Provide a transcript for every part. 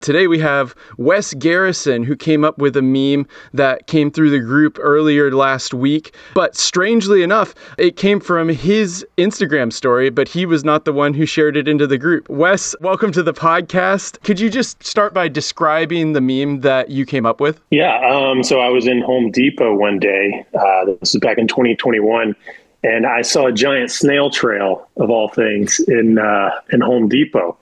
Today we have Wes Garrison, who came up with a meme that came through the group earlier last week. But strangely enough, it came from his Instagram story, but he was not the one who shared it into the group. Wes, welcome to the podcast. Could you just start by describing the meme that you came up with? Yeah, so I was in Home Depot one day. This was back in 2021. And I saw a giant snail trail, of all things, in Home Depot.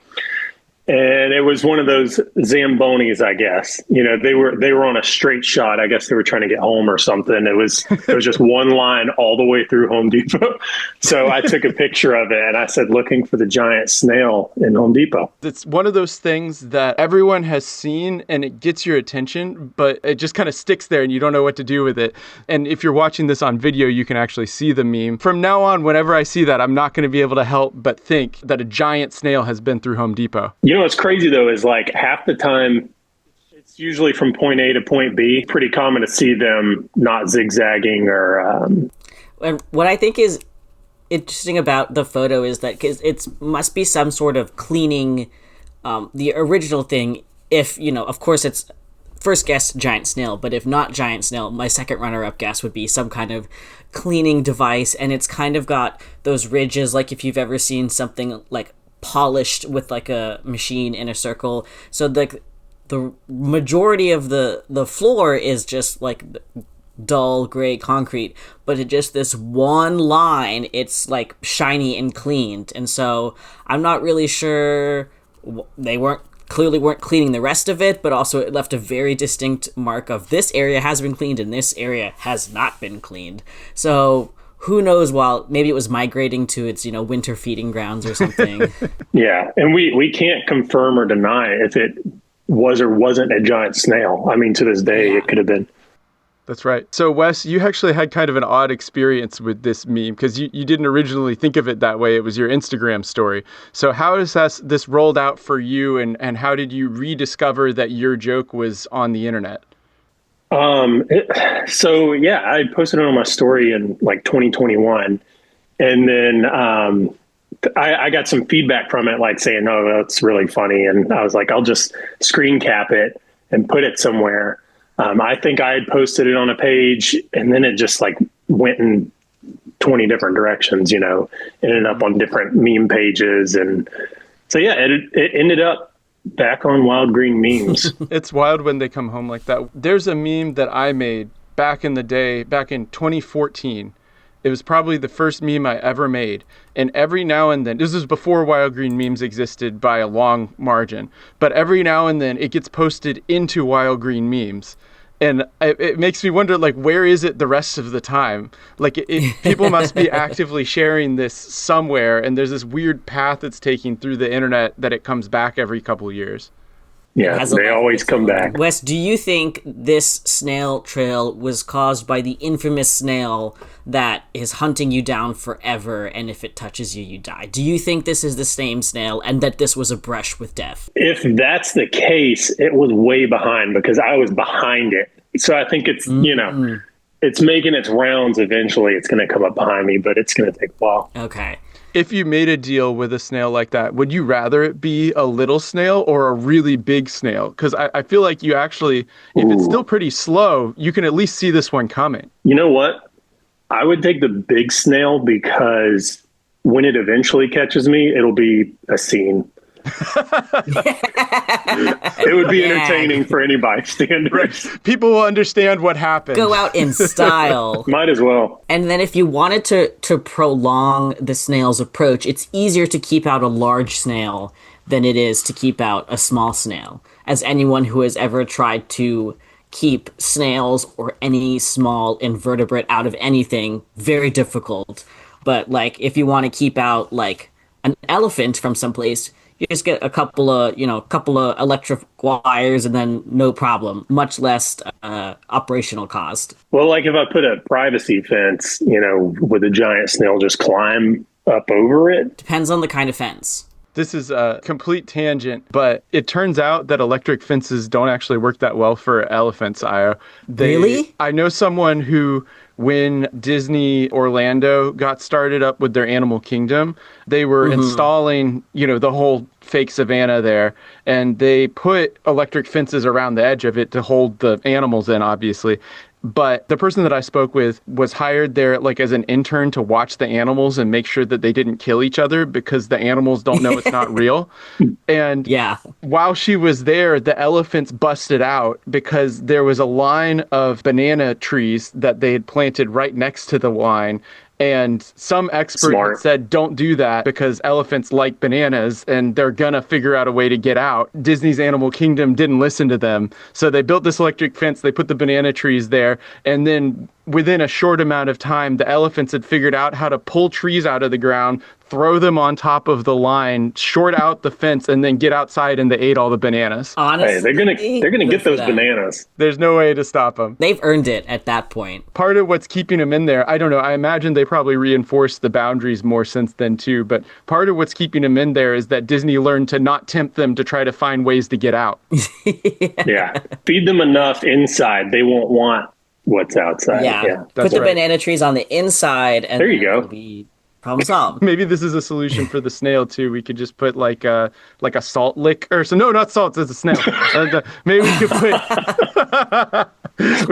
And it was one of those Zambonis, I guess. You know, they were on a straight shot. I guess they were trying to get home or something. It was just one line all the way through Home Depot. So I took a picture of it and I said, looking for the giant snail in Home Depot. It's one of those things that everyone has seen and it gets your attention, but it just kind of sticks there and you don't know what to do with it. And if you're watching this on video, you can actually see the meme. From now on, whenever I see that, I'm not going to be able to help but think that a giant snail has been through Home Depot. You know what's crazy, though, is like half the time, it's usually from point A to point B. Pretty common to see them not zigzagging or... And what I think is interesting about the photo is that cause it must be some sort of cleaning the original thing. If, you know, of course, it's first guess giant snail, but if not giant snail, my second runner-up guess would be some kind of cleaning device. And it's kind of got those ridges, like if you've ever seen something like polished with like a machine in a circle. So the majority of the floor is just like dull gray concrete, but it just this one line, it's like shiny and cleaned. And so I'm not really sure they clearly weren't cleaning the rest of it, but also it left a very distinct mark of this area has been cleaned and this area has not been cleaned. So who knows, maybe it was migrating to its, you know, winter feeding grounds or something. Yeah, and we can't confirm or deny if it was or wasn't a giant snail. I mean, to this day, It could have been. That's right. So, Wes, you actually had kind of an odd experience with this meme because you didn't originally think of it that way. It was your Instagram story. So how has this rolled out for you, and how did you rediscover that your joke was on the internet? I posted it on my story in like 2021, and then I got some feedback from it, like saying, "Oh, that's really funny," and I was like, "I'll just screen cap it and put it somewhere." I think I had posted it on a page, and then it just like went in 20 different directions. You know, ended up on different meme pages, and so it ended up back on Wild Green Memes. It's wild when they come home like that. There's a meme that I made back in the day, back in 2014. It was probably the first meme I ever made. And every now and then, this is before Wild Green Memes existed by a long margin, but every now and then it gets posted into Wild Green Memes. And it makes me wonder, like, where is it the rest of the time? Like, people must be actively sharing this somewhere, and there's this weird path it's taking through the internet that it comes back every couple years. Yeah, they always come back. Wes, do you think this snail trail was caused by the infamous snail that is hunting you down forever, and if it touches you, you die? Do you think this is the same snail, and that this was a brush with death? If that's the case, it was way behind because I was behind it. So I think it's, you know, it's making its rounds eventually. It's going to come up behind me, but it's going to take a while. Okay. If you made a deal with a snail like that, would you rather it be a little snail or a really big snail? Because I feel like you actually, if it's still pretty slow, you can at least see this one coming. You know what? I would take the big snail because when it eventually catches me, it'll be a scene. It would be entertaining for any bystander. Right. People will understand what happened. Go out in style. Might as well. And then if you wanted to prolong the snail's approach, it's easier to keep out a large snail than it is to keep out a small snail. As anyone who has ever tried to keep snails or any small invertebrate out of anything, very difficult. But like if you want to keep out like an elephant from someplace, you just get a couple of electric wires and then no problem. Much less operational cost. Well, like if I put a privacy fence, you know, would a giant snail just climb up over it? Depends on the kind of fence. This is a complete tangent, but it turns out that electric fences don't actually work that well for elephants, Io. Really? I know someone who, when Disney Orlando got started up with their Animal Kingdom, they were installing, you know, the whole fake savanna there, and they put electric fences around the edge of it to hold the animals in, obviously. But the person that I spoke with was hired there like as an intern to watch the animals and make sure that they didn't kill each other because the animals don't know it's not real. And Yeah. while she was there, the elephants busted out because there was a line of banana trees that they had planted right next to the line. And some expert had Smart. said, don't do that because elephants like bananas and they're going to figure out a way to get out. Disney's Animal Kingdom didn't listen to them. So they built this electric fence. They put the banana trees there. And then within a short amount of time, the elephants had figured out how to pull trees out of the ground, throw them on top of the line, short out the fence, and then get outside, and they ate all the bananas. Honestly, Hey, they're gonna get those bananas. There's no way to stop them. They've earned it at that point. Part of what's keeping them in there, I don't know, I imagine they probably reinforced the boundaries more since then too, but part of what's keeping them in there is that Disney learned to not tempt them to try to find ways to get out. Yeah. Feed them enough inside. They won't want what's outside. Yeah. Put That's the right. banana trees on the inside, and There you then go. it'll be problem solved. Maybe this is a solution for the snail too. We could just put like a salt lick, or so no, not salt. It's a snail. Maybe we could put.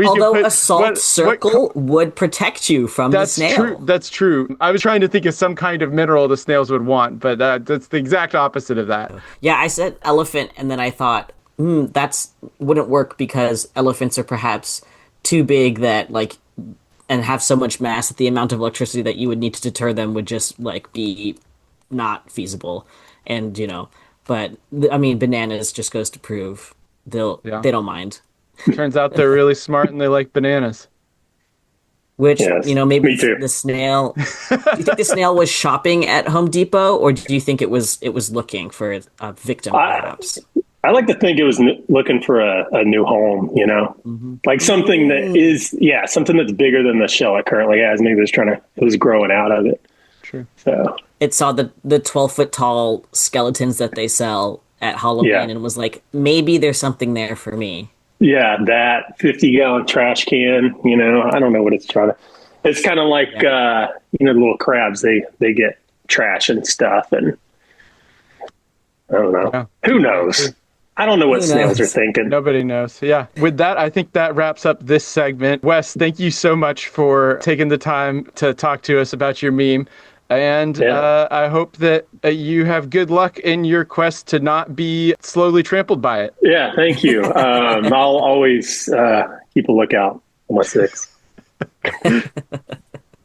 Although a salt circle would protect you from the That's snail. true. That's true. I was trying to think of some kind of mineral the snails would want, but that's the exact opposite of that. Yeah, I said elephant, and then I thought, that's wouldn't work because elephants are perhaps too big that like, and have so much mass that the amount of electricity that you would need to deter them would just like be not feasible. And but I mean, bananas just goes to prove they don't mind. Turns out they're really smart and they like bananas. Which Yes, maybe me too. the snail. Do you think the snail was shopping at Home Depot, or do you think it was looking for a victim, perhaps? I like to think it was looking for a new home, like something that is, something that's bigger than the shell it currently has. Maybe it was growing out of it. True. So It saw the 12-foot tall skeletons that they sell at Halloween and was like, maybe there's something there for me. yeah, that 50-gallon trash can, I don't know what it's trying to. It's kind of like the little crabs. They get trash and stuff, and I don't know. Yeah. Who knows? I don't know what Who snails knows? are thinking. Nobody knows. Yeah. With that, I think that wraps up this segment. Wes, thank you so much for taking the time to talk to us about your meme. And I hope that you have good luck in your quest to not be slowly trampled by it. Yeah, thank you. I'll always keep a lookout on my six.